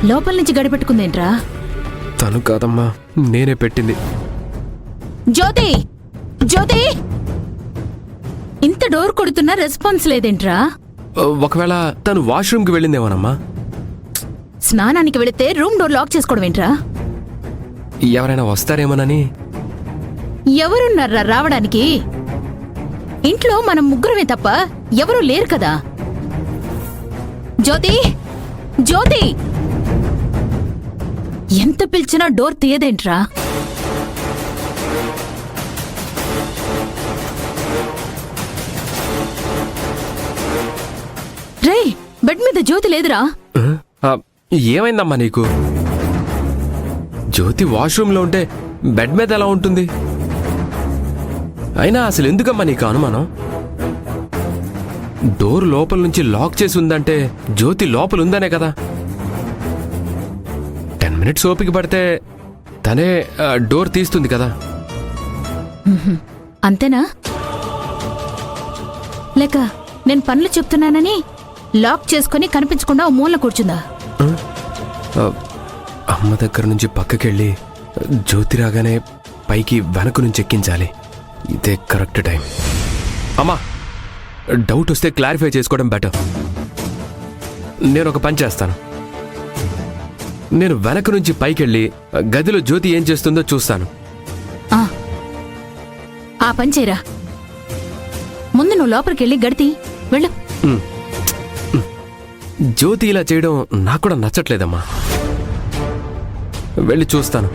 లోపల నుంచి గడిపెట్టుకుందేంట్రా? తను కాదమ్మా, నేనే పెట్టింది. జ్యోతి, జ్యోతి, ఇంత డోర్ కొడుతున్నా రెస్పాన్స్ లేదేంట్రా? ఒకవేళ తను వాష్రూమ్కి వెళ్ళిందేమోనమ్మా. స్నానానికి వెళితే రూమ్ డోర్ లాక్ చేసుకోవడం ఏంట్రా? ఎవరైనా వస్తారేమోనని. ఎవరున్నారా రావడానికి? ఇంట్లో మనం ముగ్గురమే తప్ప ఎవరూ లేరు కదా. జ్యోతి, జ్యోతి, ఎంత పిలిచినా డోర్ తీయదేంట్రా? రే, బెడ్ మీద జ్యోతి లేదురా. ఏమైందమ్మా నీకు? జ్యోతి వాష్రూమ్లో ఉంటే బెడ్ మీద ఎలా ఉంటుంది? అయినా అసలు ఎందుకమ్మా నీకు అనుమానం? డోర్ లోపల నుంచి లాక్ చేసి ఉందంటే జ్యోతి లోపల ఉందనే కదా. 10 మినిట్స్ ఓపిక పడితే తనే డోర్ తీస్తుంది కదా. అంతేనా? లేక నేను పనులు చెప్తున్నానని లాక్ చేసుకుని కనిపించకుండా ఓ మూల కూర్చుందా? అమ్మ దగ్గర నుంచి పక్కకెళ్ళి జ్యోతి రాగానే పైకి వెనక నుంచి ఎక్కించాలి. ఇదే కరెక్ట్ టైం. అమ్మా, డౌట్ వస్తే క్లారిఫై చేసుకోవడం బెటర్. నేను ఒక పని చేస్తాను. నేను వెనక నుంచి పైకెళ్ళి గదిలో జ్యోతి ఏం చేస్తుందో చూస్తాను. ఆ పని చేయరా. ముందు నువ్వు లోపలికెళ్ళి గడితి వెళ్ళు. జ్యోతి ఇలా చేయడం నాకు కూడా నచ్చట్లేదమ్మా. వెళ్ళి చూస్తాను.